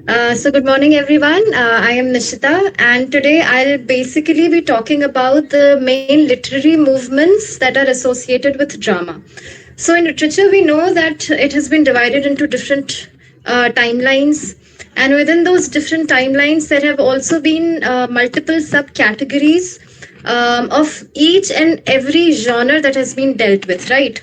So good morning, everyone. I am Nishita, and today I'll basically be talking about the main literary movements that are associated with drama. So in literature, we know that it has been divided into different timelines, and within those different timelines, there have also been multiple subcategories of each and every genre that has been dealt with, right?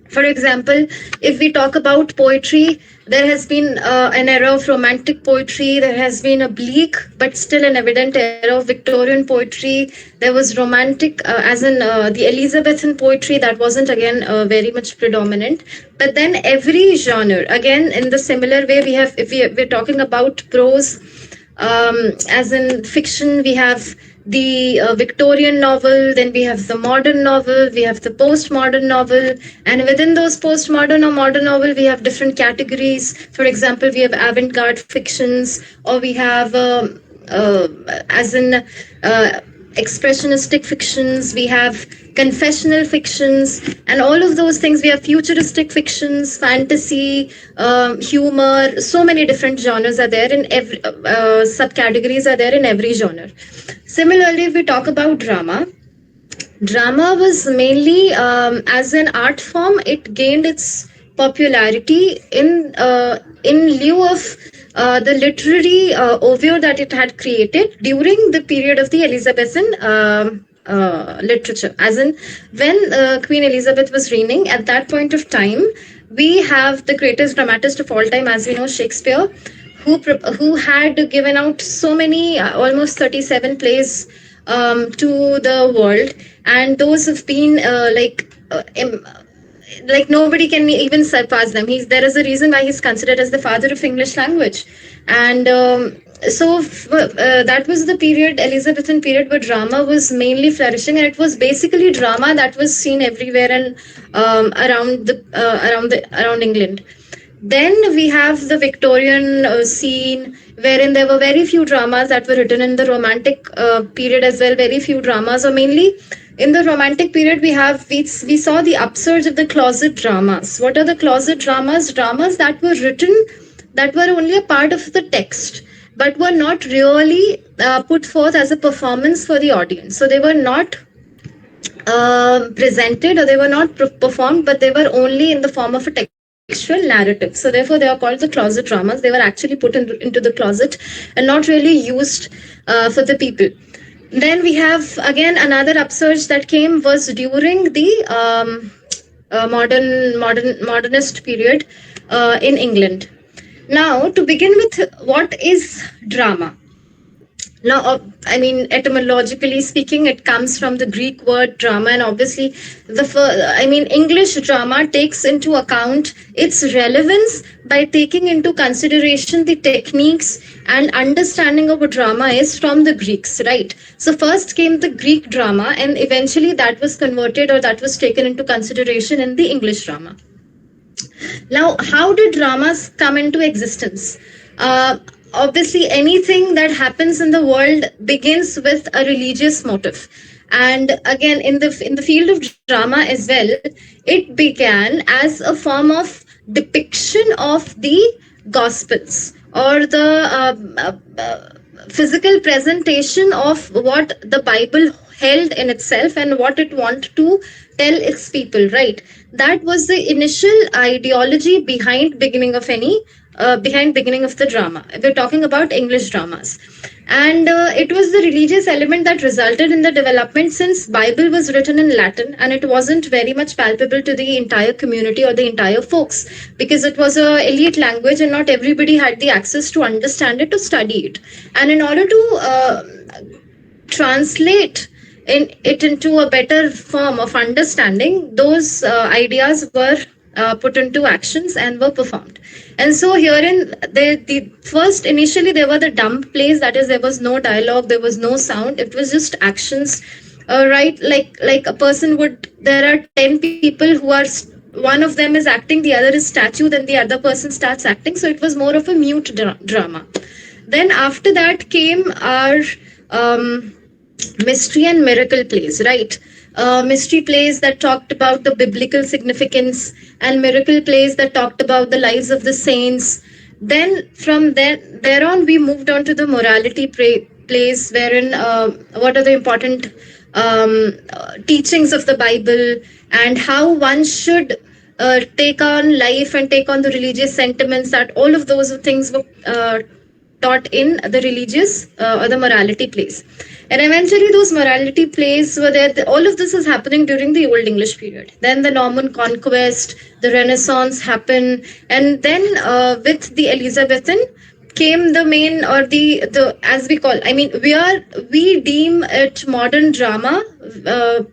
For example, if we talk about poetry, there has been an era of romantic poetry. There has been a bleak but still an evident era of Victorian poetry. There was romantic, as in the Elizabethan poetry, that wasn't again very much predominant. But then every genre, again, in the similar way, we have, if we're talking about prose, as in fiction, we have the Victorian novel, then we have the modern novel, we have the postmodern novel, and within those postmodern or modern novel, we have different categories. For example, we have avant-garde fictions, or we have, as in expressionistic fictions, we have confessional fictions, and all of those things. We have futuristic fictions, fantasy, humor. So many different genres are there in every subcategories are there in every genre. Similarly, if we talk about drama, drama was mainly as an art form. It gained its popularity in lieu of the literary overview that it had created during the period of the Elizabethan literature. As in, when Queen Elizabeth was reigning, at that point of time, we have the greatest dramatist of all time, as we know, Shakespeare, who had given out so many, almost 37 plays to the world, and those have been like nobody can even surpass them. He's There is a reason why he's considered as the father of English language, and that was the period, Elizabethan period, where drama was mainly flourishing, and it was basically drama that was seen everywhere and around England. Then we have the Victorian scene, wherein there were very few dramas that were written in the romantic period as well. Very few dramas, or mainly in the romantic period, we saw the upsurge of the closet dramas. What are the closet dramas? Dramas that were written, that were only a part of the text, but were not really put forth as a performance for the audience. So they were not presented, or they were not performed, but they were only in the form of a textual narrative. So therefore they are called the closet dramas. They were actually put into the closet and not really used for the people. Then we have again another upsurge that came was during the modernist period in England. Now, to begin with, what is drama? Now, I mean, etymologically speaking, it comes from the Greek word drama, and obviously, English drama takes into account its relevance by taking into consideration the techniques and understanding of what drama is from the Greeks, right? So, first came the Greek drama, and eventually that was converted, or that was taken into consideration in the English drama. Now, how did dramas come into existence? Obviously, anything that happens in the world begins with a religious motive. And again, in the field of drama as well, it began as a form of depiction of the Gospels, or the physical presentation of what the Bible held in itself and what it wanted to tell its people, right? That was the initial ideology behind beginning of the drama. We're talking about English dramas, and it was the religious element that resulted in the development, since Bible was written in Latin and it wasn't very much palpable to the entire community or the entire folks, because it was a elite language and not everybody had the access to understand it, to study it. And in order to translate it into a better form of understanding, those ideas were put into actions and were performed. And so herein, the first, initially there were the dumb plays, that is, there was no dialogue, there was no sound, it was just actions. Right, like a person would, there are 10 people who are, one of them is acting, the other is statue, then the other person starts acting. So it was more of a mute drama. Then after that came our mystery and miracle plays, right? Mystery plays that talked about the biblical significance, and miracle plays that talked about the lives of the saints. Then from there on, we moved on to the morality place, wherein what are the important teachings of the Bible, and how one should take on life and take on the religious sentiments, that all of those things were taught in the religious or the morality plays. And eventually, those morality plays were there. All of this is happening during the Old English period. Then the Norman Conquest, the Renaissance happened, and then with the Elizabethan came the main, or the as we call, I mean, we deem it modern drama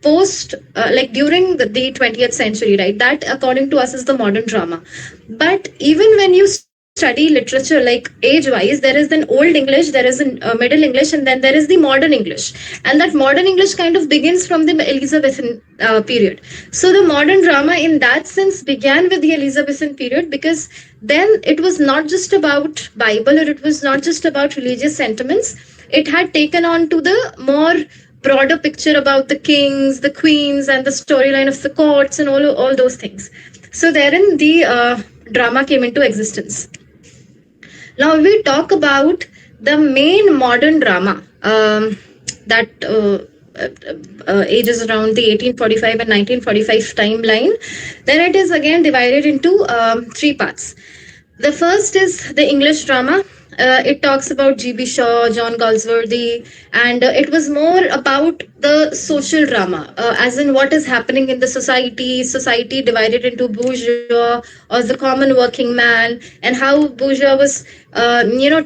post like during the 20th century, right? That according to us is the modern drama. But even when you study literature, like age wise, there is an old English, there is a middle English, and then there is the modern English. And that modern English kind of begins from the Elizabethan period. So the modern drama in that sense began with the Elizabethan period, because then it was not just about Bible, or it was not just about religious sentiments. It had taken on to the more broader picture about the kings, the queens, and the storyline of the courts, and all those things. So therein the drama came into existence. Now we talk about the main modern drama that ages around the 1845 and 1945 timeline. Then it is again divided into three parts. The first is the English drama. It talks about G.B. Shaw, John Galsworthy, and it was more about the social drama, as in what is happening in the society divided into bourgeois or the common working man, and how bourgeois was,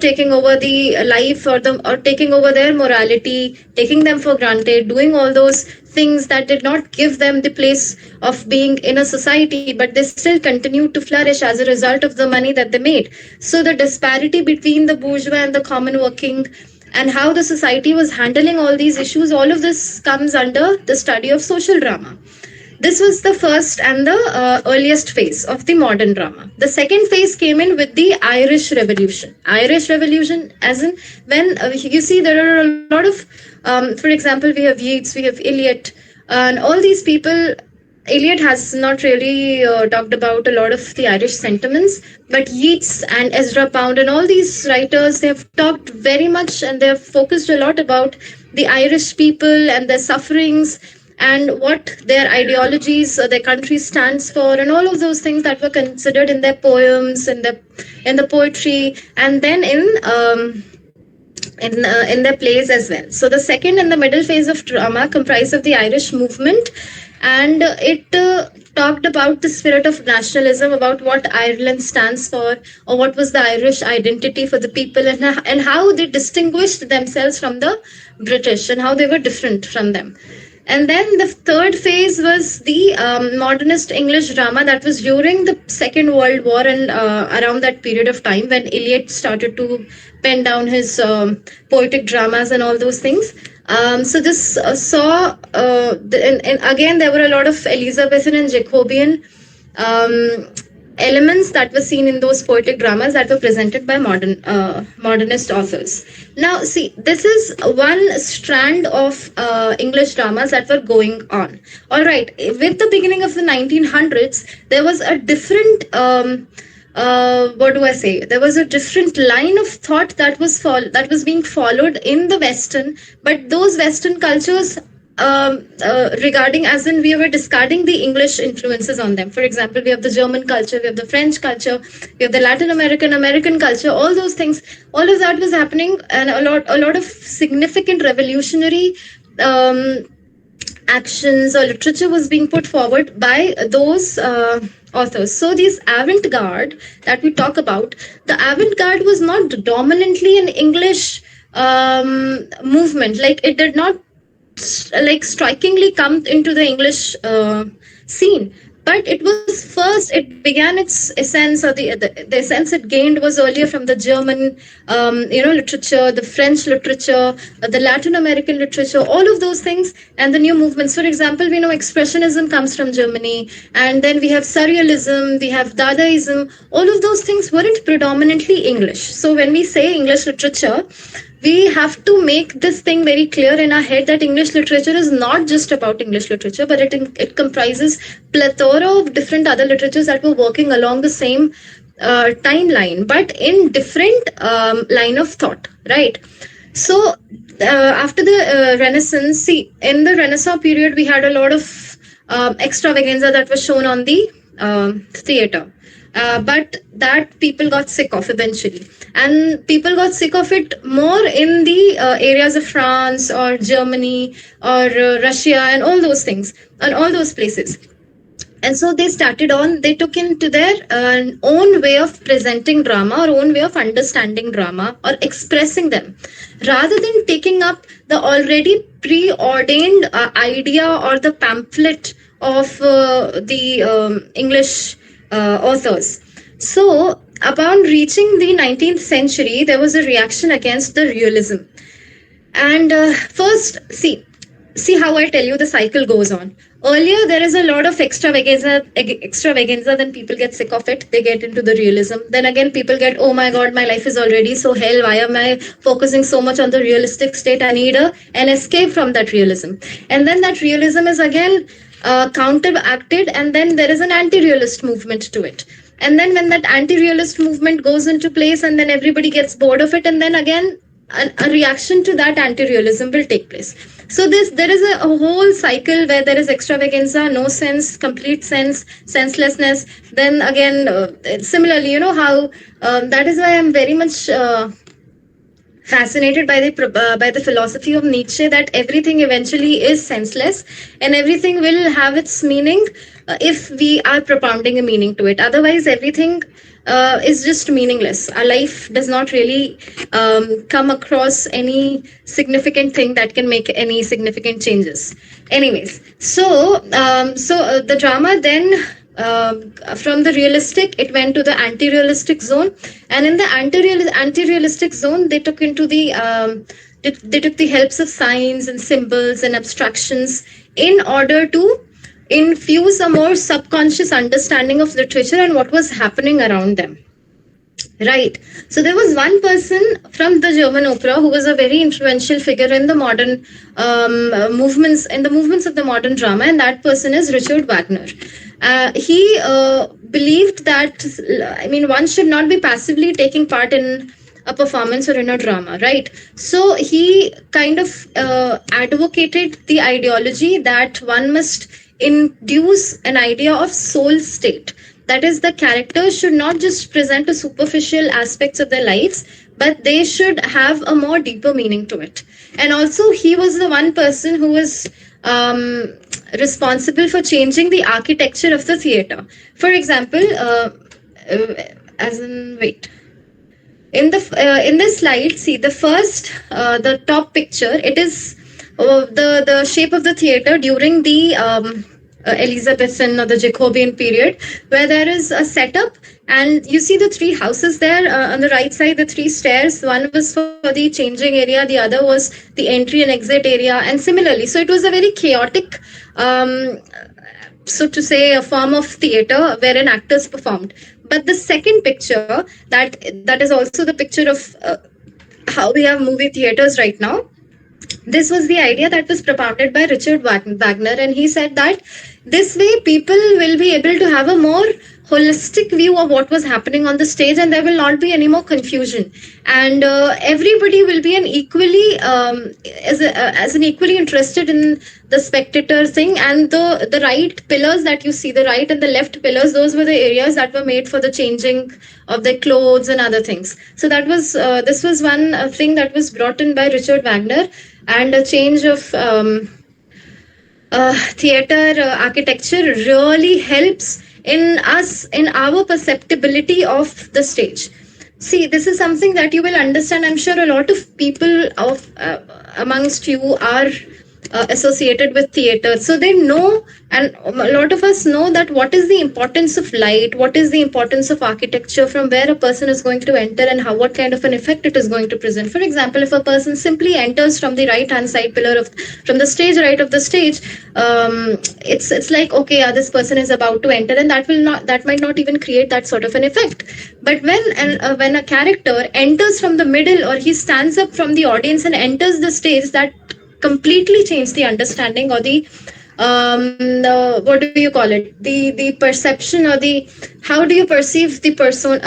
taking over the life, or taking over their morality, taking them for granted, doing all those things that did not give them the place of being in a society, but they still continued to flourish as a result of the money that they made. So the disparity between the bourgeois and the common working, and how the society was handling all these issues, all of this comes under the study of social drama. This was the first and the earliest phase of the modern drama. The second phase came in with the Irish Revolution. Irish Revolution, as in when you see there are a lot of, for example, we have Yeats, we have I.E.H.E, and all these people. I.E.H.E has not really talked about a lot of the Irish sentiments, but Yeats and Ezra Pound and all these writers, they have talked very much, and they have focused a lot about the Irish people and their sufferings, and what their ideologies, their country stands for, and all of those things that were considered in their poems and in the poetry, and then in their plays as well. So the second and the middle phase of drama comprised of the Irish movement, and it talked about the spirit of nationalism, about what Ireland stands for, or what was the Irish identity for the people, and how they distinguished themselves from the British, and how they were different from them. And then the third phase was the modernist English drama, that was during the Second World War, and around that period of time when I.E.H.E started to pen down his poetic dramas and all those things. So this saw, and again, there were a lot of Elizabethan and Jacobean elements that were seen in those poetic dramas that were presented by modernist authors. Now, see, this is one strand of English dramas that were going on. All right, with the beginning of the 1900s, there was a different what do I say? There was a different line of thought that was being followed in the Western, but those Western cultures, regarding, as in we were discarding the English influences on them. For example, we have the German culture, we have the French culture, we have the Latin American culture. All those things, all of that was happening, and a lot of significant revolutionary actions or literature was being put forward by those authors. So these avant-garde that we talk about, the avant-garde was not dominantly an English movement. Like, it did not strikingly come into the English scene, but it was first, it began its essence, or the essence it gained was earlier from the German literature, the French literature, the Latin American literature, all of those things, and the new movements. For example, we know Expressionism comes from Germany, and then we have Surrealism, we have Dadaism. All of those things weren't predominantly English. So when we say English literature, we have to make this thing very clear in our head, that English literature is not just about English literature, but it comprises plethora of different other literatures that were working along the same timeline, but in different line of thought, right? So after the Renaissance, see, in the Renaissance period, we had a lot of extravaganza that was shown on the theater. But that people got sick of eventually, and people got sick of it more in the areas of France or Germany or Russia and all those things and all those places. And so they took into their own way of presenting drama or own way of understanding drama or expressing them, rather than taking up the already preordained idea or the pamphlet of the English authors. So upon reaching the 19th century, there was a reaction against the realism. And first, see how I tell you the cycle goes on. Earlier, there is a lot of extravaganza, then people get sick of it. They get into the realism. Then again, people get, oh my God, my life is already so hell. Why am I focusing so much on the realistic state? I need an escape from that realism. And then that realism is again counteracted, and then there is an anti-realist movement to it. And then when that anti-realist movement goes into place, and then everybody gets bored of it, and then again a reaction to that anti-realism will take place. So there is a whole cycle where there is extravaganza, no sense, complete sense, senselessness. Then again, similarly, you know how that is why I'm very much fascinated by the philosophy of Nietzsche, that everything eventually is senseless and everything will have its meaning if we are propounding a meaning to it. Otherwise, everything is just meaningless. Our life does not really come across any significant thing that can make any significant changes. Anyways, so the drama then from the realistic, it went to the anti-realistic zone, and in the anti-realistic zone, they took into the they took the helps of signs and symbols and abstractions in order to infuse a more subconscious understanding of literature and what was happening around them. Right. So there was one person from the German opera who was a very influential figure in the modern movements of the modern drama, and that person is Richard Wagner. He believed that, I mean, one should not be passively taking part in a performance or in a drama, right? So he kind of advocated the ideology that one must induce an idea of soul state. That is, the characters should not just present a superficial aspects of their lives, but they should have a more deeper meaning to it. And also, he was the one person who was responsible for changing the architecture of the theater. For example, in this slide, see the first, the top picture. It is the shape of the theater during the Elizabethan or the Jacobean period, where there is a setup, and you see the three houses there on the right side, the three stairs. One was for the changing area, the other was the entry and exit area, and similarly. So it was a very chaotic, so to say, a form of theater wherein actors performed. But the second picture, that is also the picture of how we have movie theaters right now. This was the idea that was propounded by Richard Wagner, and he said that this way people will be able to have a more holistic view of what was happening on the stage, and there will not be any more confusion, and everybody will be an equally as an equally interested in the spectator thing. And the right pillars that you see, the right and the left pillars, those were the areas that were made for the changing of their clothes and other things. So that was this was one thing that was brought in by Richard Wagner, and a change of theater architecture really helps in our perceptibility of the stage. See, this is something that you will understand. I'm sure a lot of people amongst you are associated with theater, so they know, and a lot of us know, that what is the importance of light, what is the importance of architecture, from where a person is going to enter, and what kind of an effect it is going to present. For example, if a person simply enters from the right hand side pillar from the stage right of the stage, it's like, okay, this person is about to enter, and that might not even create that sort of an effect. But when a character enters from the middle, or he stands up from the audience and enters the stage, that completely change the understanding or the what do you call it, the perception, or the how do you perceive the person,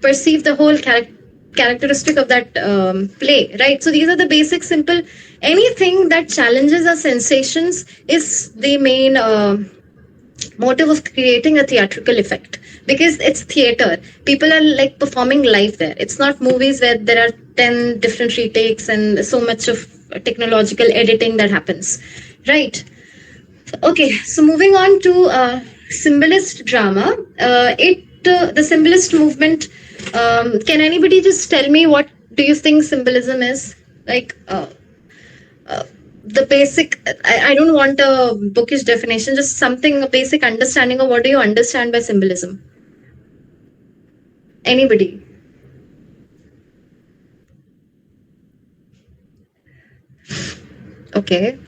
perceive the whole characteristic of that play, right? So these are the basic simple, anything that challenges our sensations is the main motive of creating a theatrical effect, because it's theater. People are like performing live there. It's not movies where there are 10 different retakes and so much of technological editing that happens, right? Okay, so moving on to symbolist drama. The symbolist movement. Can anybody just tell me what do you think symbolism is? Like the basic. I don't want a bookish definition. Just something, a basic understanding of what do you understand by symbolism. Anybody? Okay.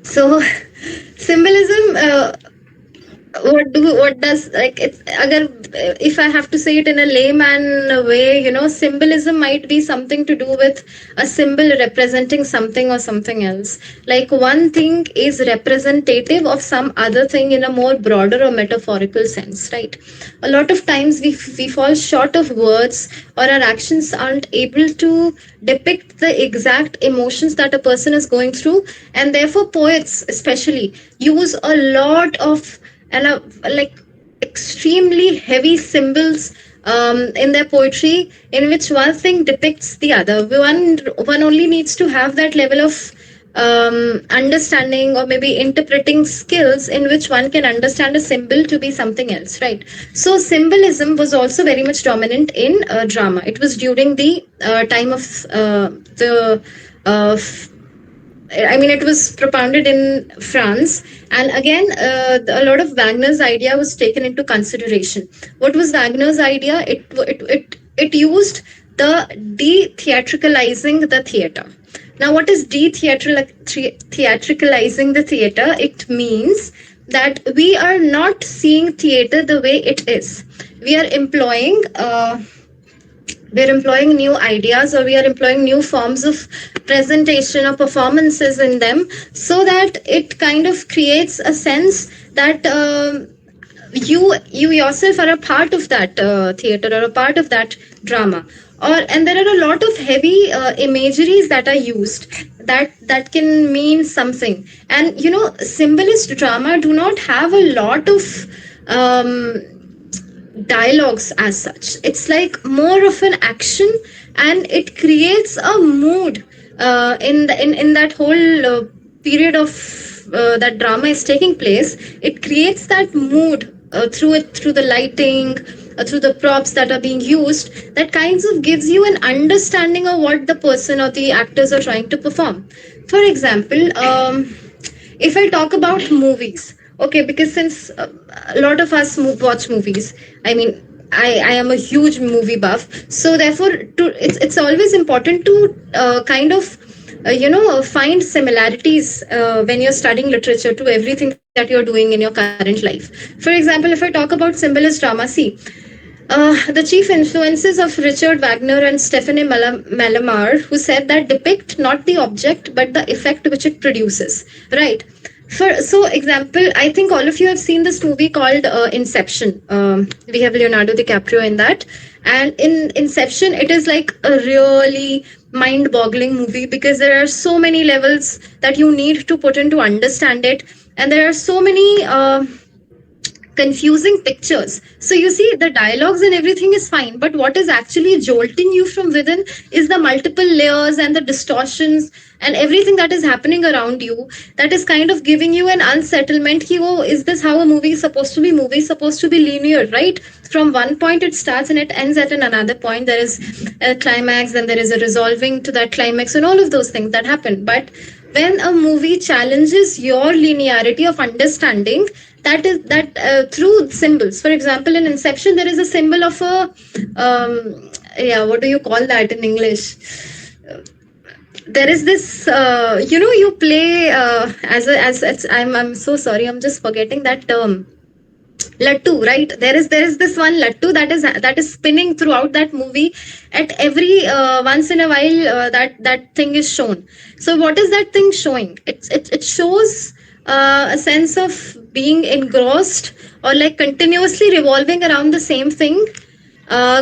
So symbolism. What does, like, it's agar, if I have to say it in a layman way, symbolism might be something to do with a symbol representing something or something else. Like one thing is representative of some other thing in a more broader or metaphorical sense, right? A lot of times we fall short of words, or our actions aren't able to depict the exact emotions that a person is going through, and therefore poets especially use a lot of, and like extremely heavy symbols in their poetry, in which one thing depicts the other. One only needs to have that level of understanding, or maybe interpreting skills, in which one can understand a symbol to be something else, right? So symbolism was also very much dominant in drama. It was during the time of the I mean, it was propounded in France, and again, a lot of Wagner's idea was taken into consideration. What was Wagner's idea? It used the de-theatricalizing the theater. Now, what is de-theatricalizing the theater? It means that we are not seeing theater the way it is. We are employing. We're employing new ideas, or we are employing new forms of presentation or performances in them, so that it kind of creates a sense that you yourself are a part of that theater, or a part of that drama. And there are a lot of heavy imageries that are used, that can mean something. And symbolist drama do not have a lot of dialogues as such. It's like more of an action, and it creates a mood in that whole period of that drama is taking place. It creates that mood through the lighting, through the props that are being used, that kinds of gives you an understanding of what the person or the actors are trying to perform. For example, if I talk about movies, okay, because since a lot of us watch movies, I mean, I am a huge movie buff, so therefore it's always important to kind of find similarities when you're studying literature to everything that you're doing in your current life. For example, if I talk about symbolist drama, see, the chief influences of Richard Wagner and Stephanie Malamar, who said that depict not the object but the effect which it produces, right? So example, I think all of you have seen this movie called Inception. We have Leonardo DiCaprio in that, and in Inception, it is like a really mind-boggling movie, because there are so many levels that you need to put in to understand it, and there are so many confusing pictures. So you see, the dialogues and everything is fine, but what is actually jolting you from within is the multiple layers and the distortions and everything that is happening around you, that is kind of giving you an unsettlement. Oh, is this how a movie is supposed to be? Movie is supposed to be linear, right? From one point it starts and it ends at another point. There is a climax, then there is a resolving to that climax, and all of those things that happen. But when a movie challenges your linearity of understanding, that is that through symbols. For example, in Inception, there is a symbol of a yeah, what do you call that in English? There is this you play as I'm so sorry, I'm just forgetting that term. Lattu, right? There is this one lattu that is spinning throughout that movie. At every once in a while, that thing is shown. So what is that thing showing? It shows a sense of being engrossed, or like continuously revolving around the same thing, and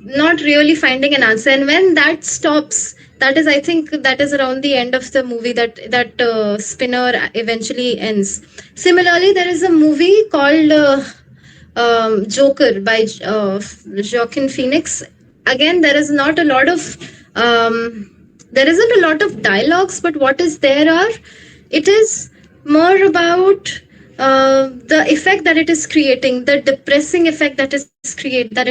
not really finding an answer. And when that stops, that is, I think, that is around the end of the movie that spinner eventually ends. Similarly, there is a movie called Joker by Joaquin Phoenix. Again, there isn't a lot of dialogues, but what is there are, it is more about the effect that it is creating, the depressing effect that it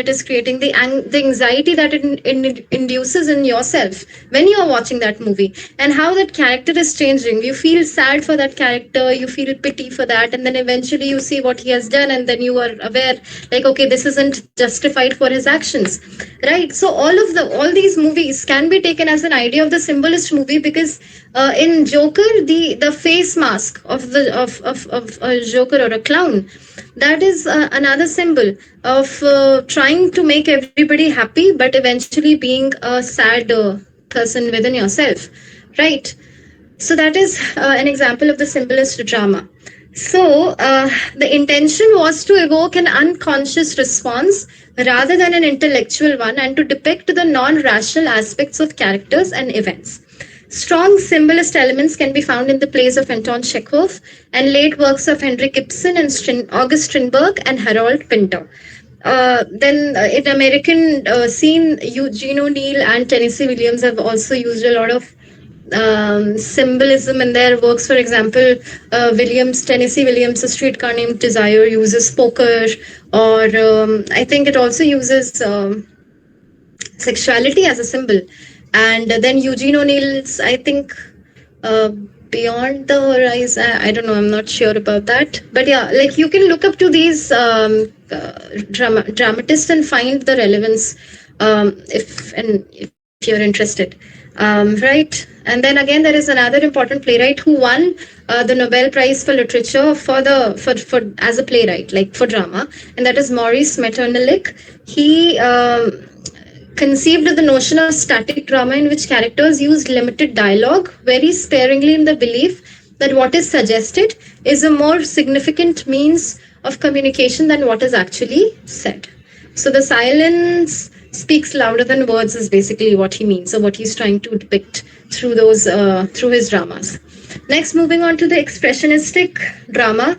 is creating, the anxiety that it induces in yourself when you are watching that movie, and how that character is changing. You feel sad for that character, you feel pity for that, and then eventually you see what he has done, and then you are aware, like, okay, this isn't justified for his actions, right? So all these movies can be taken as an idea of the symbolist movie, because in Joker, the face mask of a Joker or a clown, that is another symbol of trying to make everybody happy, but eventually being a sad person within yourself, right? So that is an example of the symbolist drama. So the intention was to evoke an unconscious response rather than an intellectual one, and to depict the non-rational aspects of characters and events. Strong symbolist elements can be found in the plays of Anton Chekhov and late works of Henrik Ibsen and August Strindberg and Harold Pinter. Then in American scene, Eugene O'Neill and Tennessee Williams have also used a lot of symbolism in their works. For example, Tennessee Williams' A Streetcar Named Desire uses poker, or I think it also uses sexuality as a symbol. And then Eugene O'Neill's, I think, Beyond the Horizon, I don't know, I'm not sure about that. But yeah, like, you can look up to these dramatists and find the relevance, if you're interested. Right. And then again, there is another important playwright who won the Nobel Prize for Literature for as a playwright, like for drama, and that is Maurice Maeterlinck. He conceived the notion of static drama, in which characters used limited dialogue very sparingly, in the belief that what is suggested is a more significant means of communication than what is actually said. So the silence speaks louder than words is basically what he means, or what he's trying to depict through his dramas. Next, moving on to the expressionistic drama.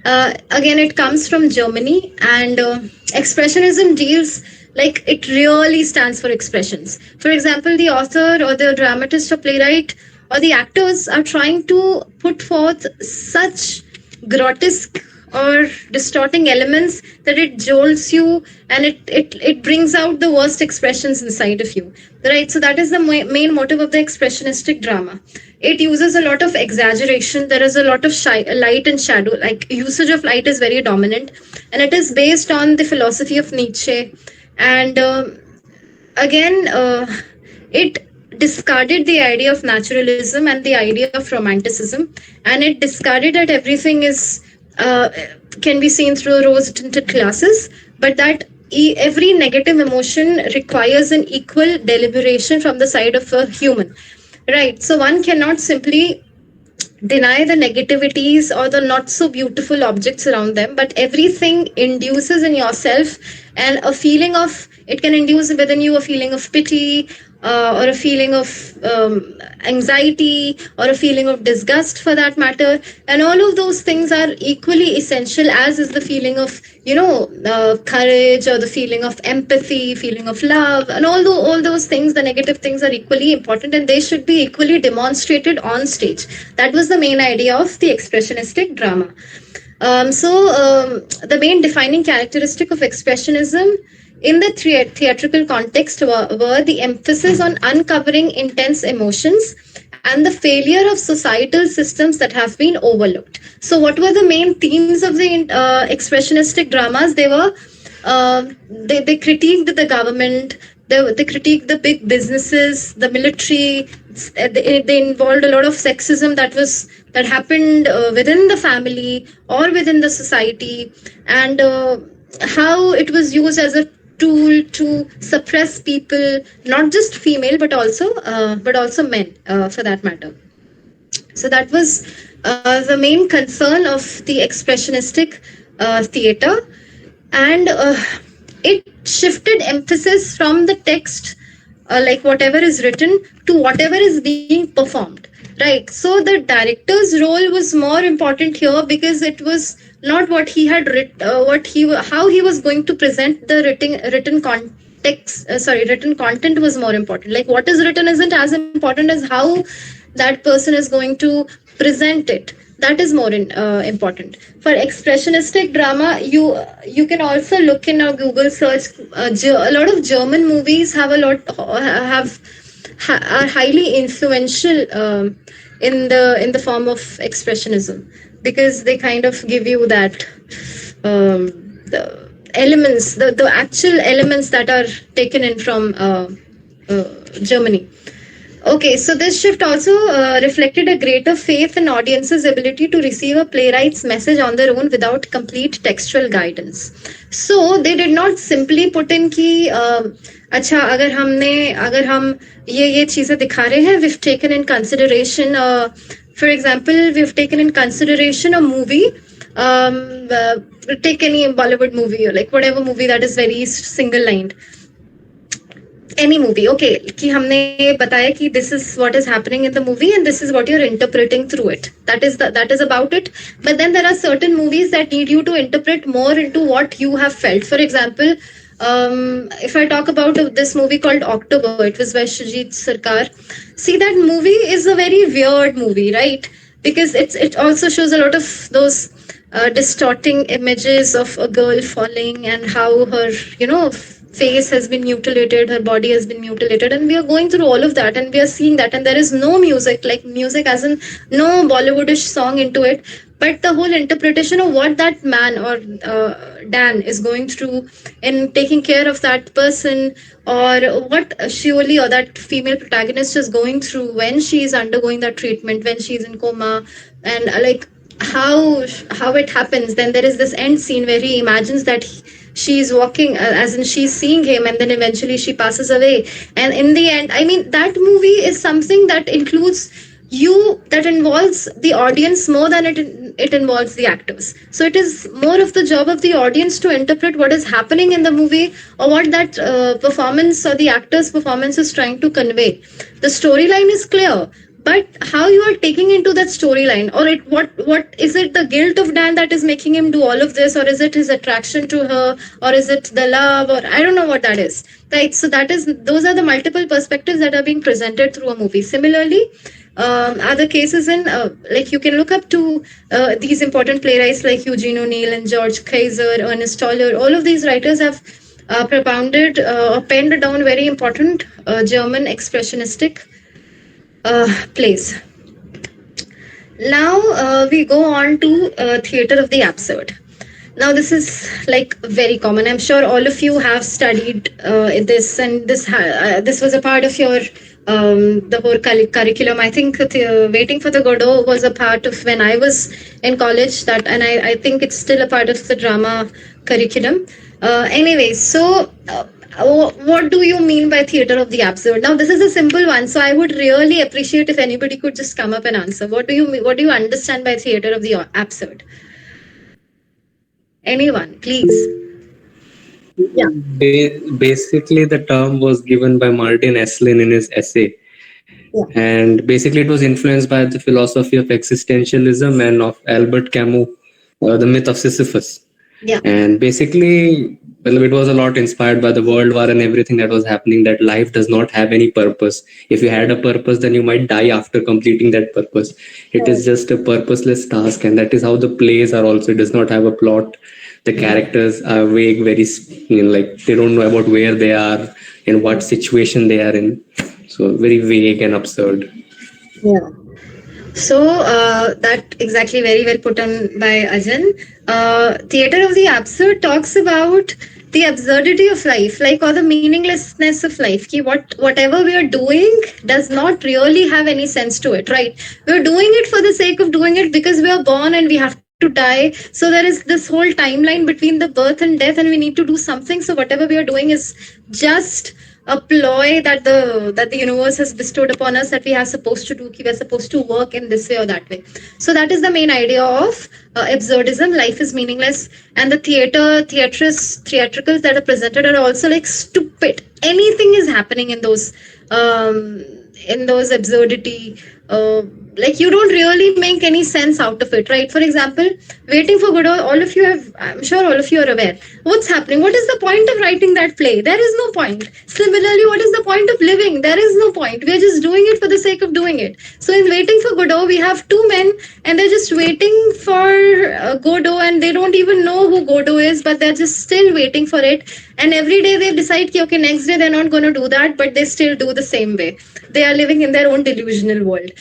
Again, it comes from Germany, and expressionism deals, like, it really stands for expressions. For example, the author or the dramatist or playwright or the actors are trying to put forth such grotesque or distorting elements that it jolts you, and it brings out the worst expressions inside of you, right? So that is the main motive of the expressionistic drama. It uses a lot of exaggeration. There is a lot of light and shadow, like usage of light is very dominant, and it is based on the philosophy of Nietzsche. And again, it discarded the idea of naturalism and the idea of romanticism, and it discarded that everything is can be seen through rose-tinted glasses, but that every negative emotion requires an equal deliberation from the side of a human, right? So one cannot simply deny the negativities or the not so beautiful objects around them, but everything induces in yourself and a feeling of, it can induce within you a feeling of pity, or a feeling of anxiety, or a feeling of disgust, for that matter. And all of those things are equally essential, as is the feeling of, courage, or the feeling of empathy, feeling of love, and all those things, the negative things, are equally important, and they should be equally demonstrated on stage. That was the main idea of the expressionistic drama. The main defining characteristic of expressionism in the theatrical context were the emphasis on uncovering intense emotions and the failure of societal systems that have been overlooked. So what were the main themes of the expressionistic dramas? They were they critiqued the government, they critiqued the big businesses, the military. They involved a lot of sexism that happened within the family or within the society, and how it was used as a tool to suppress people, not just female but also men, for that matter. So that was the main concern of the expressionistic theater, and it shifted emphasis from the text, like whatever is written, to whatever is being performed. Right. So the director's role was more important here, because it was not what he had written, how he was going to present the written context. Written content was more important. Like what is written isn't as important as how that person is going to present it. That is more important. For expressionistic drama, you can also look in a Google search. A lot of German movies have are highly influential, in the form of expressionism, because they kind of give you that, the elements, the actual elements that are taken in from Germany. Okay, so this shift also reflected a greater faith in audiences' ability to receive a playwright's message on their own without complete textual guidance. So they did not simply put in कि अच्छा, अगर हम ये चीजें दिखा रहे हैं, we've taken in consideration, for example, we've taken in consideration a movie, take any Bollywood movie, or like whatever movie that is very single lined, any movie, okay, कि हमने बताया कि this is what is happening in the movie and this is what you're interpreting through it. That is about it. But then there are certain movies that need you to interpret more into what you have felt. For example, if I talk about this movie called October, it was by Shajit Sarkar. See, that movie is a very weird movie, right? Because it also shows a lot of those distorting images of a girl falling, and how her, face has been mutilated, her body has been mutilated, and we are going through all of that, and we are seeing that, and there is no music, like music as in no Bollywoodish song into it, but the whole interpretation of what that man, or Dan, is going through in taking care of that person, or what Shioli, or that female protagonist, is going through when she is undergoing that treatment, when she is in coma, and like how it happens. Then there is this end scene where he imagines that she's walking, as in she's seeing him, and then eventually she passes away, and in the end, I mean, that movie is something that includes that involves the audience more than it involves the actors. So it is more of the job of the audience to interpret what is happening in the movie, or what that performance, or the actor's performance, is trying to convey. The storyline is clear, but how you are taking into that storyline, or what is it, the guilt of Dan that is making him do all of this, or is it his attraction to her, or is it the love, or I don't know what that is, right? So those are the multiple perspectives that are being presented through a movie. Similarly, other cases in, like you can look up to these important playwrights like Eugene O'Neill and George Kaiser, Ernest Toller. All of these writers have propounded or penned down very important German expressionistic plays. Now we go on to theater of the absurd. Now this is like very common. I'm sure all of you have studied this, and this was a part of your the whole curriculum. I think Waiting for the Godot was a part of when I was in college. And I think it's still a part of the drama curriculum. Anyway, so. What do you mean by theater of the absurd? Now, this is a simple one, so I would really appreciate if anybody could just come up and answer. What do you understand by theater of the absurd? Anyone, please. Yeah. Basically, the term was given by Martin Esslin in his essay. Yeah. And basically, it was influenced by the philosophy of existentialism and of Albert Camus, the myth of Sisyphus. Yeah. And basically, well, it was a lot inspired by the World War and everything that was happening, that life does not have any purpose. If you had a purpose, then you might die after completing that purpose. It is just a purposeless task, and that is how the plays are also. It does not have a plot. The characters are vague, very, like they don't know about where they are, in what situation they are in. So very vague and absurd. Yeah. So that exactly very well put on by Ajan. Theater of the absurd talks about the absurdity of life, like, or the meaninglessness of life. Ki whatever we are doing does not really have any sense to it, right? We're doing it for the sake of doing it, because we are born and we have to to die. So there is this whole timeline between the birth and death, and we need to do something. So whatever we are doing is just a ploy that the universe has bestowed upon us, that we are supposed to do, we are supposed to work in this way or that way. So that is the main idea of absurdism. Life is meaningless, and the theatricals that are presented are also like stupid. Anything is happening in those absurdity. Like you don't really make any sense out of it, right? For example, Waiting for Godot, all of you have, I'm sure all of you are aware what's happening. What is the point of writing that play? There is no point. Similarly, what is the point of living? There is no point. We are just doing it for the sake of doing it. So in Waiting for Godot, we have two men, and they're just waiting for Godot, and they don't even know who Godot is, but they're just still waiting for it. And every day they decide, okay, next day they're not going to do that, but they still do the same way. They are living in their own delusional world.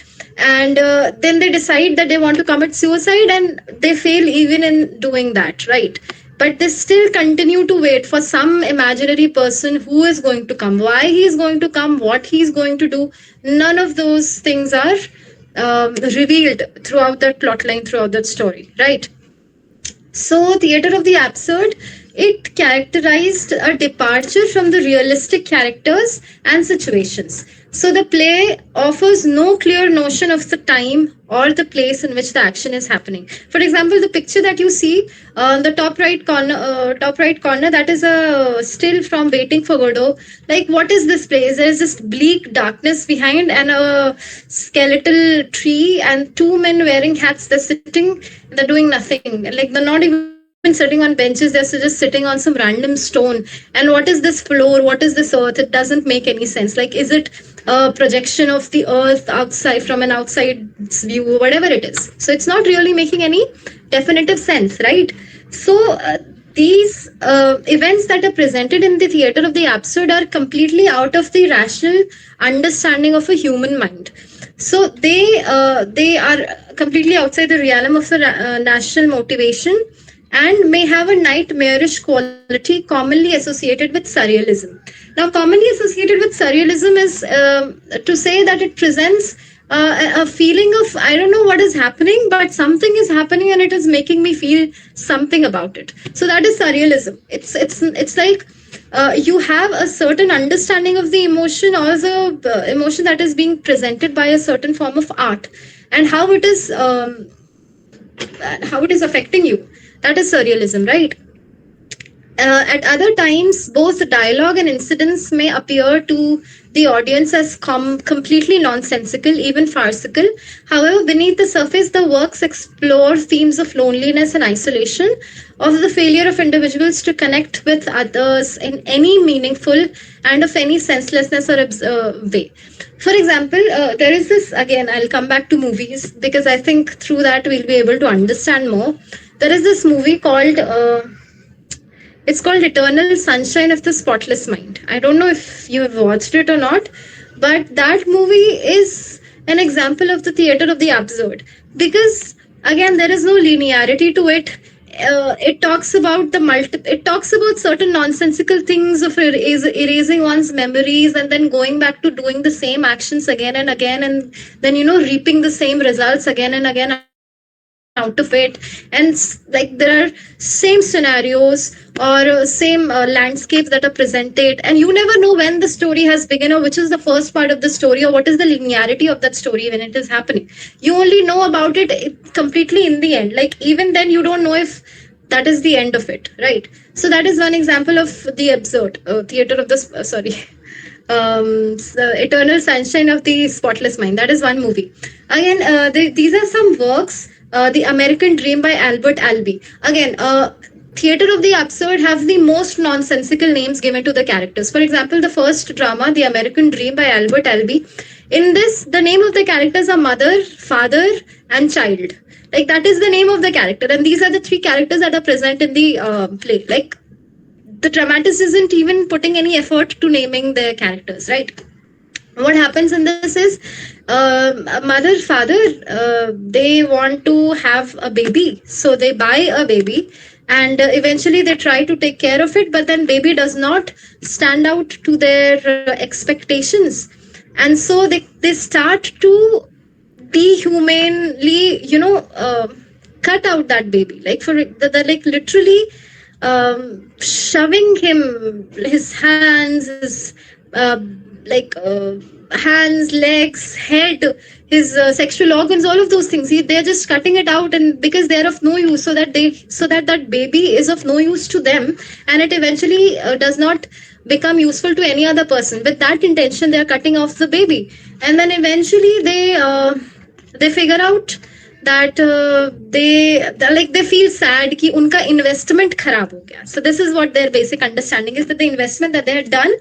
And then they decide that they want to commit suicide, and they fail even in doing that, right? But they still continue to wait for some imaginary person who is going to come, why he is going to come, what he is going to do. None of those things are revealed throughout that plot line, throughout that story, right? So, Theatre of the Absurd, it characterized a departure from the realistic characters and situations. So, the play offers no clear notion of the time or the place in which the action is happening. For example, the picture that you see on the top right corner, that is a still from Waiting for Godot. Like, what is this place? There is this bleak darkness behind, and a skeletal tree, and two men wearing hats. They're sitting, they're doing nothing. Like, they're not even sitting on benches, they're just sitting on some random stone. And what is this floor? What is this earth? It doesn't make any sense. Like, is it a projection of the earth outside, from an outside view, whatever it is? So it's not really making any definitive sense, right? So these events that are presented in the theater of the absurd are completely out of the rational understanding of a human mind. So they are completely outside the realm of the national motivation, and may have a nightmarish quality commonly associated with surrealism. Now, commonly associated with surrealism is to say that it presents a feeling of, I don't know what is happening, but something is happening and it is making me feel something about it. So that is surrealism. It's like you have a certain understanding of the emotion, or the emotion that is being presented by a certain form of art, and how it is affecting you. That is surrealism, right? At other times, both the dialogue and incidents may appear to the audience as completely nonsensical, even farcical. However, beneath the surface, the works explore themes of loneliness and isolation, of the failure of individuals to connect with others in any meaningful and of any senselessness or way. For example, there is this, again, I'll come back to movies because I think through that we'll be able to understand more. There is this movie called. It's called Eternal Sunshine of the Spotless Mind. I don't know if you have watched it or not, but that movie is an example of the theater of the absurd, because again there is no linearity to it. It talks about it talks about certain nonsensical things of erasing one's memories and then going back to doing the same actions again and again, and then reaping the same results again and again out of it. And like there are same scenarios or same landscapes that are presented, and you never know when the story has begun, or which is the first part of the story, or what is the linearity of that story when it is happening. You only know about it completely in the end. Like even then you don't know if that is the end of it, right? So that is one example of the absurd theater of the sorry so Eternal Sunshine of the Spotless Mind. That is one movie. Again, these are some works. The American Dream by Albert Alby. Again, theater of the absurd have the most nonsensical names given to the characters. For example, the first drama, The American Dream by Albert Alby. In this, the name of the characters are mother, father, and child. Like that is the name of the character, and these are the three characters that are present in the play. Like the dramatist isn't even putting any effort to naming their characters, right? What happens in this is mother, father, they want to have a baby, so they buy a baby, and eventually they try to take care of it, but then baby does not stand out to their expectations, and so they start to dehumanly cut out that baby, like for the like literally shoving him, his hands, his uh, like hands, legs, head, his sexual organs, all of those things. They're just cutting it out, and because they're of no use, so that that baby is of no use to them, and it eventually does not become useful to any other person. With that intention, they are cutting off the baby, and then eventually they figure out that like they feel sad कि उनका investment खराब हो गया. So this is what their basic understanding is, that the investment that they had done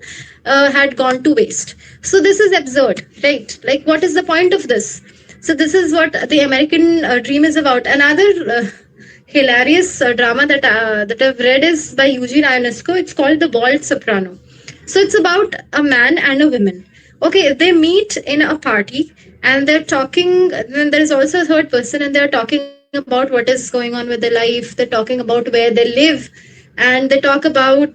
had gone to waste. So this is absurd, right? Like, what is the point of this? So this is what the American dream is about. Another hilarious drama that I've read is by Eugene Ionesco. It's called The Bald Soprano. So it's about a man and a woman. Okay, they meet in a party and they're talking. Then there is also a third person, and they're talking about what is going on with their life. They're talking about where they live, and they talk about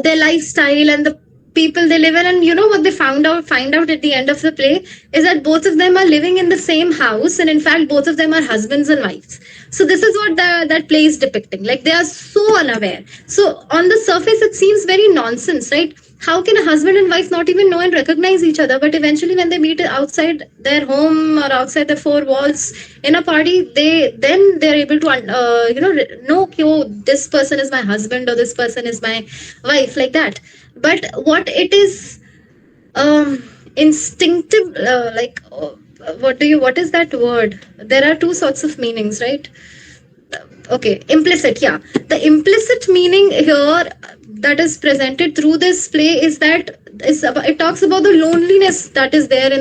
their lifestyle and the people they live in. And you know what they find out at the end of the play is that both of them are living in the same house, and in fact both of them are husbands and wives. So this is what that play is depicting. Like, they are so unaware. So on the surface it seems very nonsense, right? How can a husband and wife not even know and recognize each other? But eventually when they meet outside their home or outside the four walls in a party, they're able to know, oh, this person is my husband or this person is my wife, like that. But what it is, instinctive, what is that word? There are two sorts of meanings, right? Okay, implicit. Yeah, the implicit meaning here that is presented through this play is that it talks about the loneliness that is there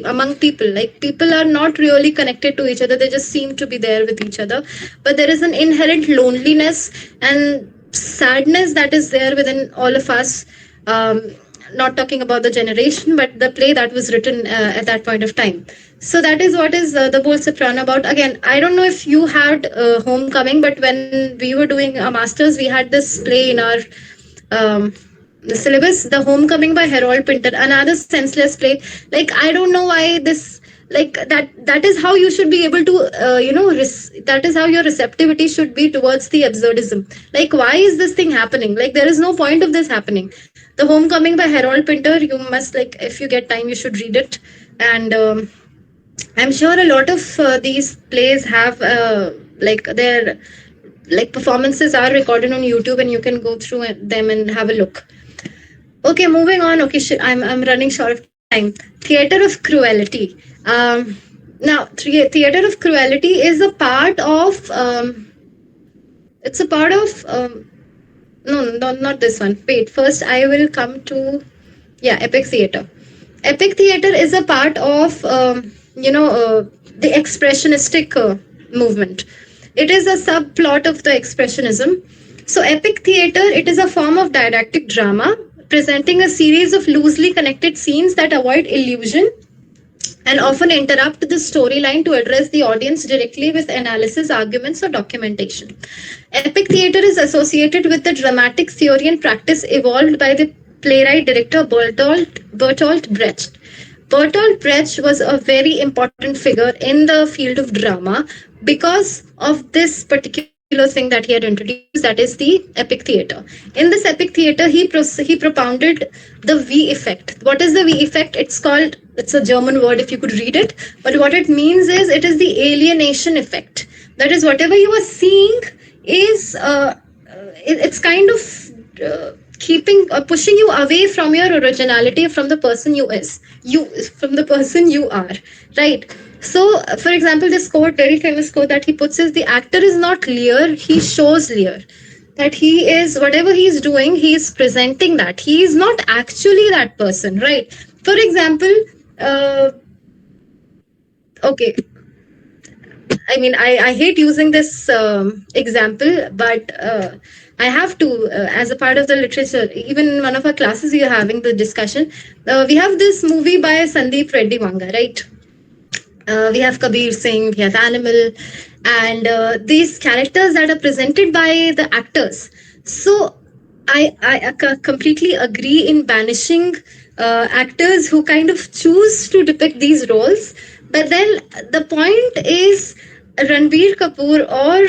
among people. Like, people are not really connected to each other, they just seem to be there with each other, but there is an inherent loneliness and sadness that is there within all of us. Not talking about the generation, but the play that was written at that point of time. So that is what is the Bold Soprano about. Again, I don't know if you had Homecoming, but when we were doing a master's, we had this play in our the syllabus, The Homecoming by Harold Pinter, another senseless play. Like, I don't know why this, like, that is how you should be able to that is how your receptivity should be towards the absurdism. Like, why is this thing happening? Like, there is no point of this happening. The Homecoming by Harold Pinter, you must, like, if you get time, you should read it. And I'm sure a lot of these plays have their performances are recorded on YouTube, and you can go through them and have a look. Okay, moving on. Okay, I'm running short of time. Theater of Cruelty. Now, Theater of Cruelty is a part of. It's a part of. No, not this one. Wait, first I will come to. Yeah, Epic Theater. Epic Theater is a part of the expressionistic movement. It is a subplot of the expressionism. So Epic Theater, it is a form of didactic drama presenting a series of loosely connected scenes that avoid illusion and often interrupt the storyline to address the audience directly with analysis, arguments, or documentation. Epic theater is associated with the dramatic theory and practice evolved by the playwright director Bertolt Brecht. Bertolt Brecht was a very important figure in the field of drama because of this particular thing that he had introduced, that is the epic theater. In this epic theater, he propounded the V effect. What is the V effect? It's a German word if you could read it, but what it means is it is the alienation effect. That is, whatever you are seeing is it's kind of pushing you away from your originality, from the person from the person you are, right? So, for example, this quote, very famous quote that he puts is, the actor is not Lear, he shows Lear. That he is, whatever he is doing, he is presenting that. He is not actually that person, right? For example, okay, I mean, I hate using this example, but I have to, as a part of the literature, even in one of our classes, we are having the discussion. We have this movie by Sandeep Reddy Vanga, right? We have Kabir Singh, we have Animal, and these characters that are presented by the actors. So I completely agree in banishing actors who kind of choose to depict these roles, But then the point is, Ranbir Kapoor or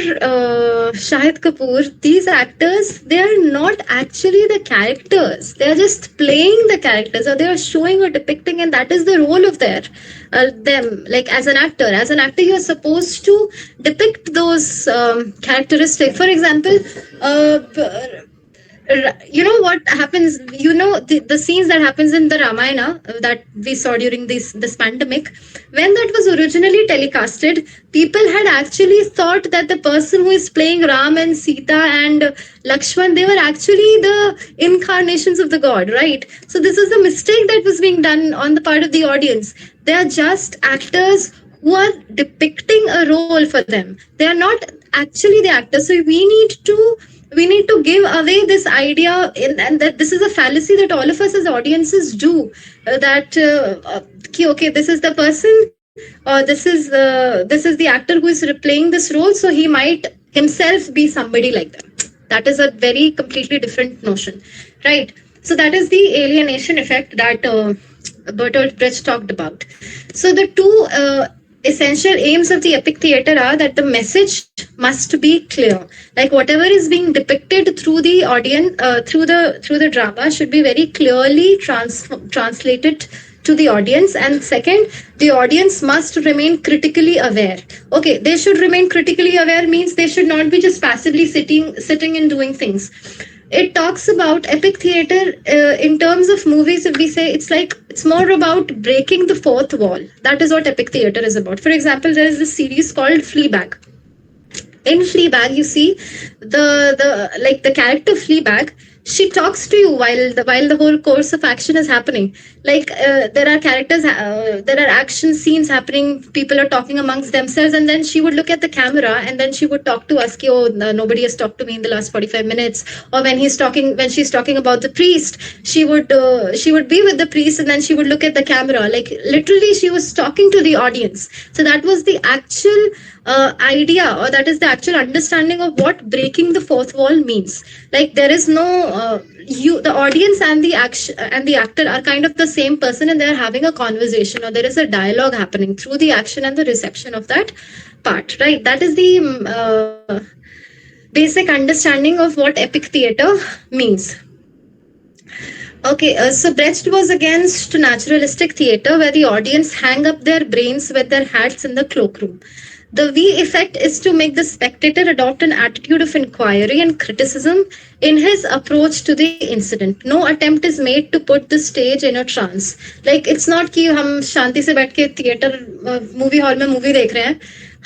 Shahid Kapoor, these actors, they are not actually the characters. They are just playing the characters, or they are showing or depicting, and that is the role of their them. Like as an actor, you are supposed to depict those characteristics. For example, you know what happens, the scenes that happens in the Ramayana that we saw during this pandemic, when that was originally telecasted, people had actually thought that the person who is playing Ram and Sita and Lakshman, they were actually the incarnations of the god, right? So this is a mistake that was being done on the part of the audience. They are just actors who are depicting a role for them. They are not actually the actors. So we need to give away this idea and that this is a fallacy that all of us as audiences do, that okay, this is the person, this is the actor who is replaying this role, so he might himself be somebody like them. That is a very completely different notion, right? So that is the alienation effect that Bertolt Brecht talked about. So the two essential aims of the epic theater are that the message must be clear. Like whatever is being depicted through the audience, through the drama, should be very clearly translated to the audience. And second, the audience must remain critically aware. Okay, they should remain critically aware means they should not be just passively sitting and doing things. It talks about epic theater in terms of movies. If we say, it's more about breaking the fourth wall. That is what epic theater is about. For example, there is this series called Fleabag. In Fleabag, you see the character Fleabag. She talks to you while the whole course of action is happening. Like there are characters, there are action scenes happening. People are talking amongst themselves, and then she would look at the camera, and then she would talk to us. Ki, oh, nobody has talked to me in the last 45 minutes. Or when she's talking about the priest, she would be with the priest, and then she would look at the camera. Like literally, she was talking to the audience. So that was the actual idea, or that is the actual understanding of what breaking the fourth wall means. Like there is no the audience and the action and the actor are kind of the same person, and they're having a conversation, or there is a dialogue happening through the action and the reception of that part, right? That is the basic understanding of what epic theater means. Okay, so Brecht was against naturalistic theater, where the audience hang up their brains with their hats in the cloakroom. The V effect is to make the spectator adopt an attitude of inquiry and criticism in his approach to the incident. No attempt is made to put the stage in a trance. Like it's not कि हम शांति से बैठ के theatre movie hall में movie देख रहे हैं.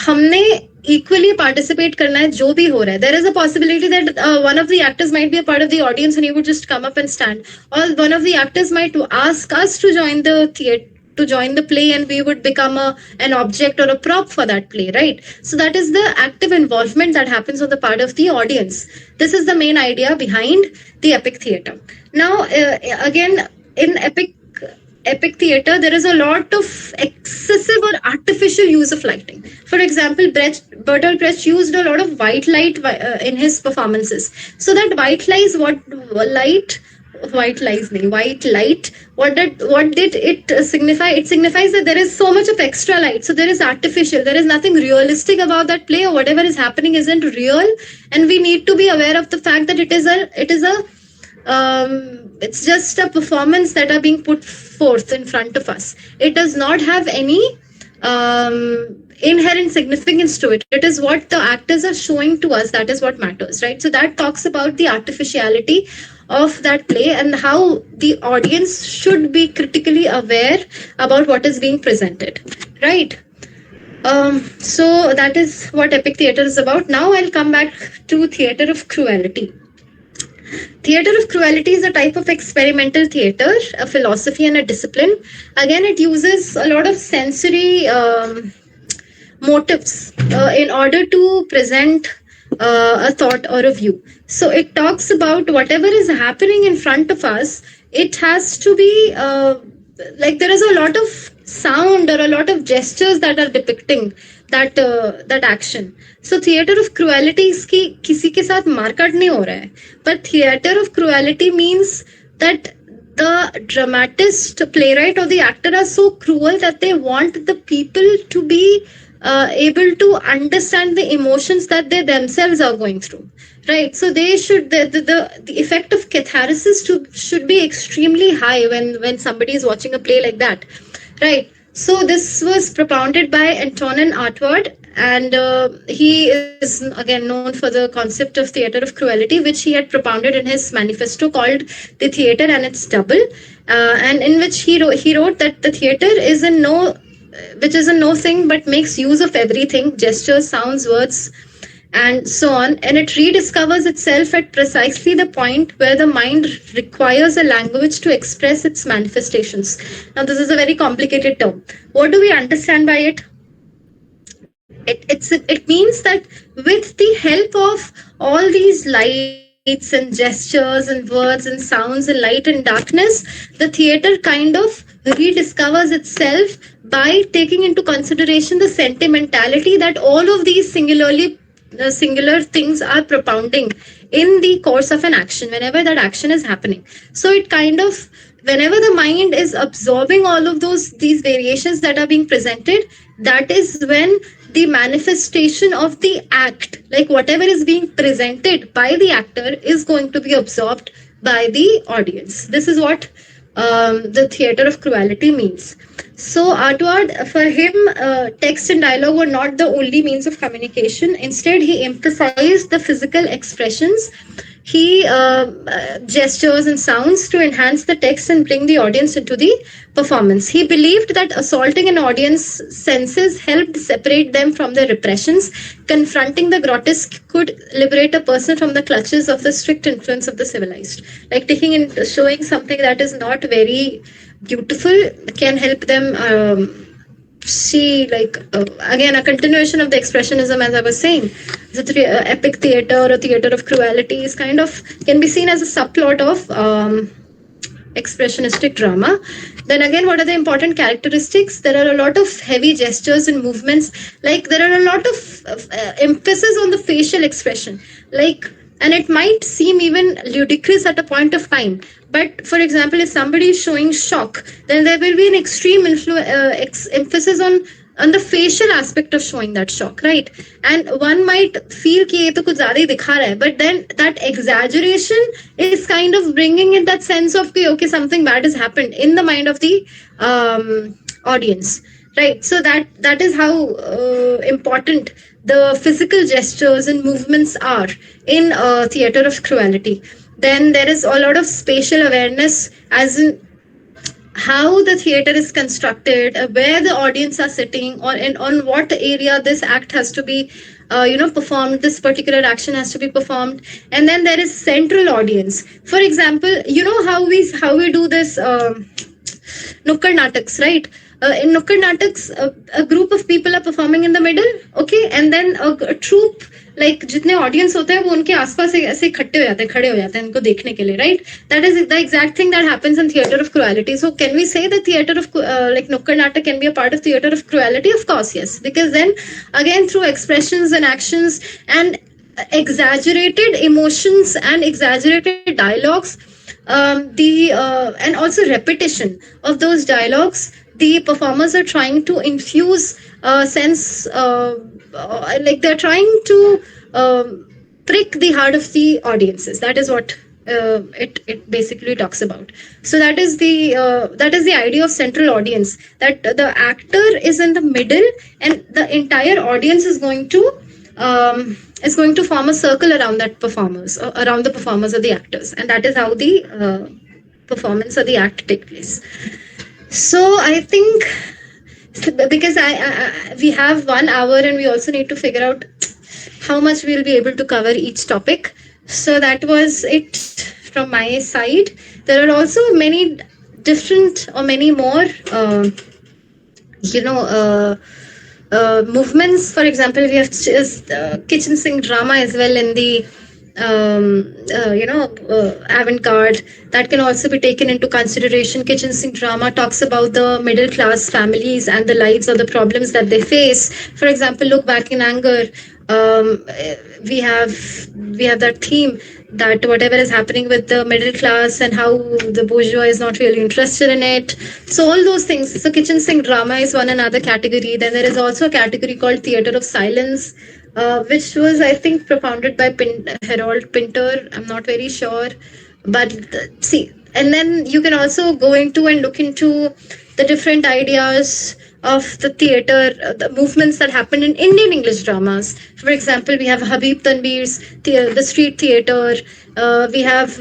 हमने equally participate करना है जो भी हो रहा है. There is a possibility that one of the actors might be a part of the audience and he would just come up and stand. Or one of the actors might ask us to join the theater, to join the play, and we would become an object or a prop for that play, right? So that is the active involvement that happens on the part of the audience. This is the main idea behind the epic theater. Now, again, in epic theater, there is a lot of excessive or artificial use of lighting. For example, Bertolt Brecht used a lot of white light in his performances. So that white light, what did it signify? It signifies that there is so much of extra light, so there is artificial, there is nothing realistic about that play, or whatever is happening isn't real, and we need to be aware of the fact that it's just a performance that are being put forth in front of us. It does not have any inherent significance to it. It is what the actors are showing to us, that is what matters, right? So that talks about the artificiality of that play and how the audience should be critically aware about what is being presented, right? So that is what epic theater is about. Now I'll come back to theater of cruelty. Theater of cruelty is a type of experimental theater, a philosophy and a discipline. Again, it uses a lot of sensory motives in order to present a thought or a view. So it talks about whatever is happening in front of us. It has to be there is a lot of sound or a lot of gestures that are depicting that action. So theater of cruelty इसकी किसी के साथ मारकाट नहीं हो रहा है, but theater of cruelty means that the dramatist, playwright, or the actor are so cruel that they want the people to be able to understand the emotions that they themselves are going through. Right, so they should the effect of catharsis should be extremely high when somebody is watching a play like that. Right. So this was propounded by Antonin Artaud, and he is again known for the concept of theater of cruelty, which he had propounded in his manifesto called "The Theater and Its Double," and in which he wrote that the theater is a no, which is a no thing but makes use of everything: gestures, sounds, words, and so on, and it rediscovers itself at precisely the point where the mind requires a language to express its manifestations. Now, this is a very complicated term. What do we understand by it? It means that with the help of all these lights and gestures and words and sounds and light and darkness, the theater kind of rediscovers itself by taking into consideration the sentimentality that all of these singular things are propounding in the course of an action whenever that action is happening. So it kind of, whenever the mind is absorbing all of these variations that are being presented, that is when the manifestation of the act, like whatever is being presented by the actor, is going to be absorbed by the audience. This is what the theater of cruelty means. So Artaud, for him, text and dialogue were not the only means of communication. Instead, he emphasized the physical expressions. He gestures and sounds to enhance the text and bring the audience into the performance. He believed that assaulting an audience's senses helped separate them from their repressions. Confronting the grotesque could liberate a person from the clutches of the strict influence of the civilized. Like taking in, showing something that is not very beautiful can help them see, like, again, a continuation of the expressionism, as I was saying. The epic theater or theater of cruelty is kind of can be seen as a subplot of expressionistic drama. Then again, what are the important characteristics? There are a lot of heavy gestures and movements. Like there are a lot of emphasis on the facial expression. Like, and it might seem even ludicrous at a point of time. But for example, if somebody is showing shock, then there will be an extreme emphasis on the facial aspect of showing that shock, right? And one might feel कि ये तो कुछ ज़्यादा ही दिखा रहा है, but then that exaggeration is kind of bringing in that sense of कि okay, something bad has happened in the mind of the audience, right? So that is how important the physical gestures and movements are in theater of cruelty. Then there is a lot of spatial awareness, as in how the theater is constructed, where the audience are sitting, or on what area this act has to be performed, this particular action has to be performed. And then there is central audience. For example, you know how we do this nukkad nataks, right? In nukkad nataks, a group of people are performing in the middle, okay, and then a troupe, like जितने audience होते हैं वो उनके आसपास ऐसे इकट्ठे हो जाते हैं, खड़े हो जाते हैं इनको देखने के लिए, right? That is the exact thing that happens in theater of cruelty. So can we say that theater of like nukkad natak can be a part of theater of cruelty? Of course, yes, because then again through expressions and actions and exaggerated emotions and exaggerated dialogues, and also repetition of those dialogues, the performers are trying to infuse a sense, like they're trying to prick the heart of the audiences. That is what it basically talks about. So that is the idea of central audience, that the actor is in the middle and the entire audience is going to form a circle around the performers or the actors, and that is how the performance or the act take place. So I think, because we have 1 hour and we also need to figure out how much we'll be able to cover each topic. So that was it from my side. There are also many different or many more movements. For example, we have kitchen sink drama as well in the avant-garde. That can also be taken into consideration. Kitchen sink drama talks about the middle class families and the lives or the problems that they face. For example, Look Back in Anger. We have that theme that whatever is happening with the middle class and how the bourgeois is not really interested in it. So all those things. So kitchen sink drama is one another category. Then there is also a category called theater of silence, which was I think propounded by Harold Pinter. I'm not very sure, but see, and then you can also go into and look into the different ideas of the theater, the movements that happened in Indian English dramas. For example, we have Habib Tanvir's the street theater. We have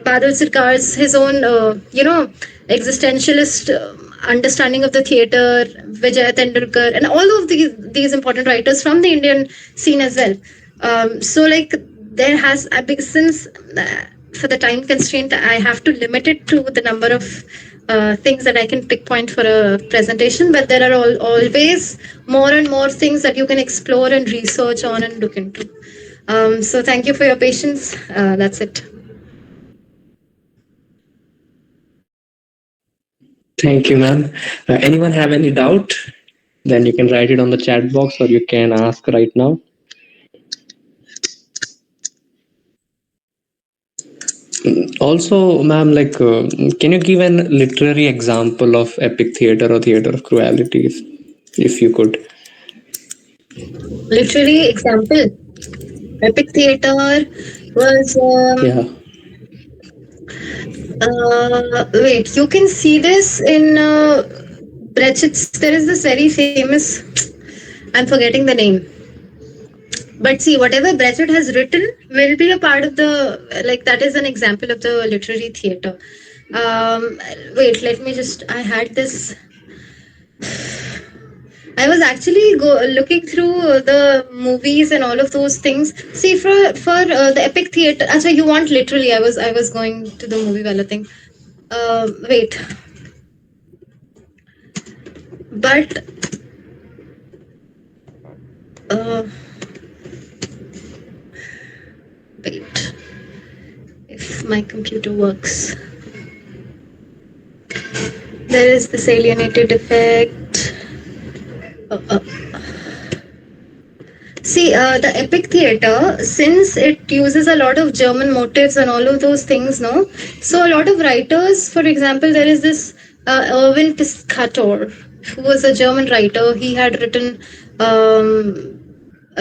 Badal Sarkar's his own, existentialist understanding of the theater, Vijay Tendulkar, and all of these important writers from the Indian scene as well. So, like, there has since for the time constraint, I have to limit it to the number of things that I can pick point for a presentation. But there are always more and more things that you can explore and research on and look into. So, thank you for your patience. That's it. Thank you, ma'am. Anyone have any doubt? Then you can write it on the chat box, or you can ask right now. Also, ma'am, like, can you give an literary example of epic theater or theater of cruelty, if you could? Literally, example, epic theater was Yeah. wait, you can see this in Brechet's. There is this very famous, I'm forgetting the name, but see, whatever Brechet has written will be a part of the, like, that is an example of the literary theater. Wait, let me just, I had this, I was actually looking through the movies and all of those things. See, for the epic theater. Achha, you want literally? I was going to the movie wala thing. Wait, but uh, wait. If my computer works, there is this alienated effect. Uh, See, the epic theater, since it uses a lot of German motifs and all of those things, no? So, a lot of writers, for example, there is this Erwin Piscator, who was a German writer. He had written a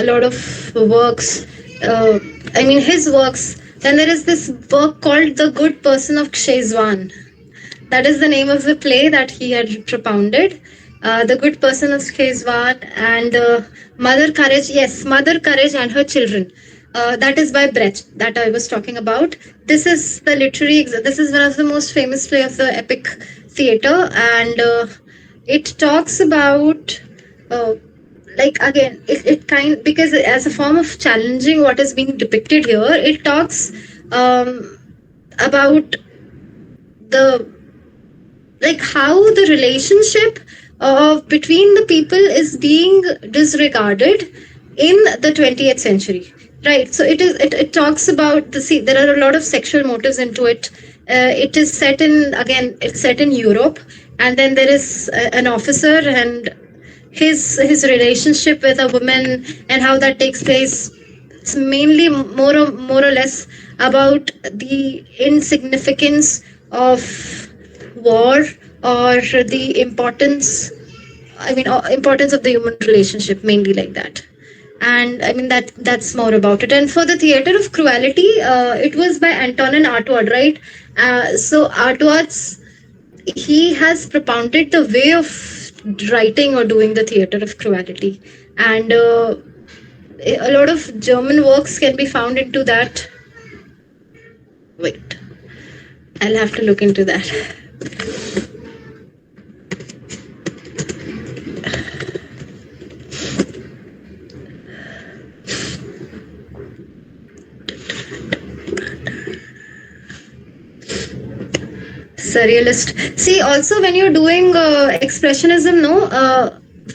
lot of works. I mean, his works. Then there is this work called The Good Person of Szechwan. That is the name of the play that he had propounded. The Good Person of Skezwan and Mother Courage. Yes, Mother Courage and Her Children. That is by Brecht that I was talking about. This is the literary. This is one of the most famous play of the epic theater, and it talks about. Like again, it kind because as a form of challenging what is being depicted here, it talks about the like how the relationship between the people is being disregarded in the 20th century, right? So it talks about the see there are a lot of sexual motives into it. It is set in, again, it's set in Europe, and then there is an officer and his relationship with a woman and how that takes place. It's mainly more or less about the insignificance of war or the importance, importance of the human relationship, mainly like that. And I mean that's more about it. And for the theater of cruelty, it was by Antonin Artaud, right? So Artaud's, he has propounded the way of writing or doing the theater of cruelty, and a lot of German works can be found into that. Wait, I'll have to look into that. Surrealist. See, also when you're doing expressionism, no,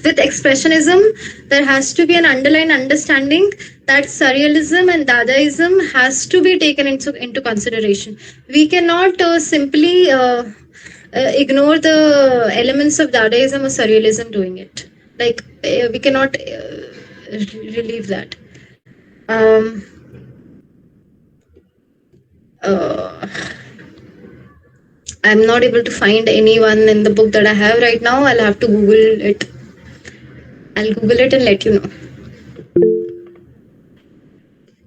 with expressionism, there has to be an underlying understanding that surrealism and Dadaism has to be taken into consideration. We cannot simply ignore the elements of Dadaism or surrealism doing it. Like we cannot relieve that. Um, Uh, I'm not able to find anyone in the book that I have right now. I'll have to Google it. I'll Google it and let you know.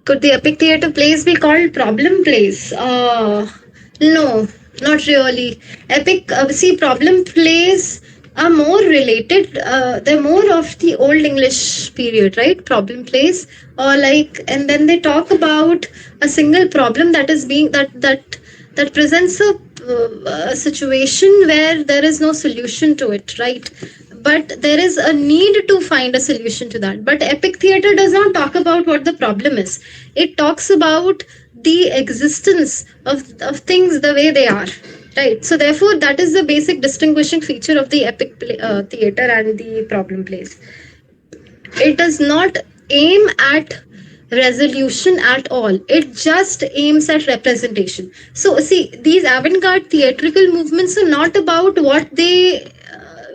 Could the epic theater plays be called problem plays? No, not really. Epic, see, problem plays are more related. They're more of the Old English period, right? Problem plays, or like, and then they talk about a single problem that is being that presents a situation where there is no solution to it, right? But there is a need to find a solution to that. But epic theater does not talk about what the problem is. It talks about the existence of things the way they are, right? So therefore that is the basic distinguishing feature of the theater and the problem plays. It does not aim at resolution at all. It just aims at representation. So see, these avant-garde theatrical movements are not about what they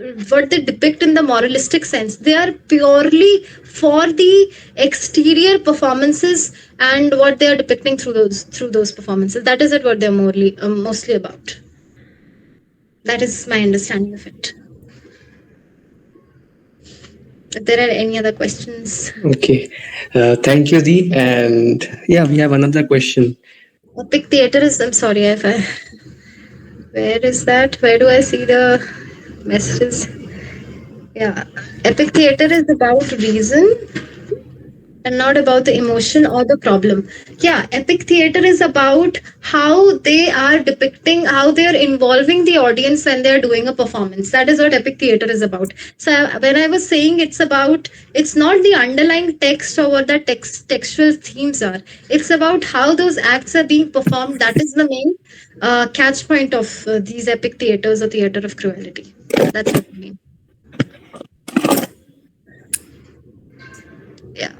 depict in the moralistic sense. They are purely for the exterior performances and what they are depicting through those performances. That is it, what they're mostly about. That is my understanding of it. If there are any other questions. Okay. Thank you, Dee. And yeah, we have another question. Epic theater is, I'm sorry if I, where is that? Where do I see the messages? Yeah. Epic theater is about reason and not about the emotion or the problem. Yeah, epic theater is about how they are depicting, how they are involving the audience when they are doing a performance. That is what epic theater is about. So when I was saying it's about, it's not the underlying text or what the textual themes are. It's about how those acts are being performed. That is the main catch point of these epic theaters or theater of cruelty. That's what I mean. Yeah.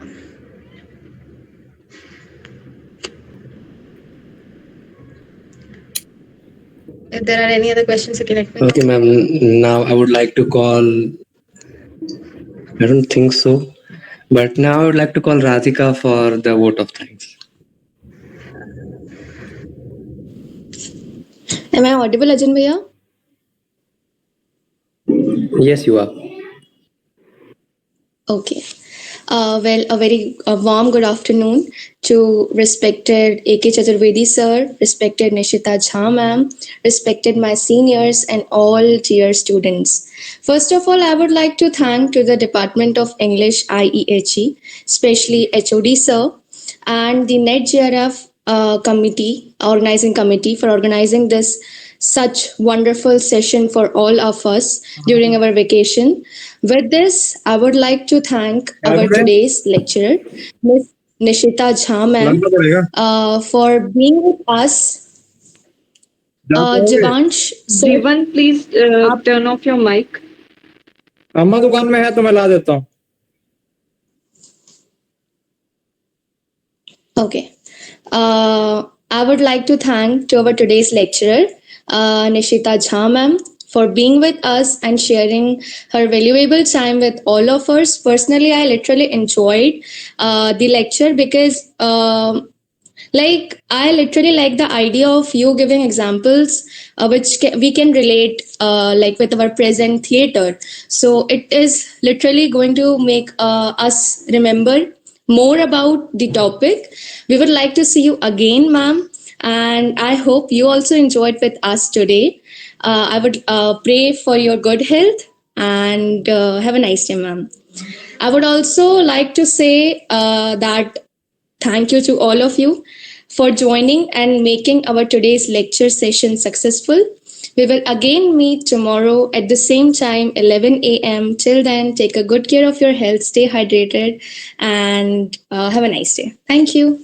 If there are any other questions, you can let me know. Okay, ma'am. Now I would like to call. I don't think so. But now I would like to call Radhika for the vote of thanks. Am I audible, Ajin Bhaiya? Yes, you are. Okay. Well, a very warm good afternoon to respected A.K. Chaturvedi sir, respected Nishita Jha ma'am, respected my seniors and all dear students. First of all, I would like to thank to the Department of English I.E.H.E, especially HOD sir, and the NET JRF committee, organizing committee for organizing this such wonderful session for all of us during our vacation. With this, I would like to thank our today's lecturer, Miss Nishita Jha ma'am, for being with us. Jivansh, sir, Jeevan please turn off your mic. अम्मा दुकान में है तो मैं ला देता हूँ. Okay. I would like to thank to our today's lecturer, Nishita Jha ma'am, for being with us and sharing her valuable time with all of us. Personally, I literally enjoyed the lecture because like I literally like the idea of you giving examples we can relate like with our present theater. So it is literally going to make us remember more about the topic. We would like to see you again, ma'am, and I hope you also enjoyed with us today. I would pray for your good health and have a nice day, ma'am. I would also like to say that thank you to all of you for joining and making our today's lecture session successful. We will again meet tomorrow at the same time, 11 a.m. Till then, take a good care of your health, stay hydrated, and have a nice day. Thank you.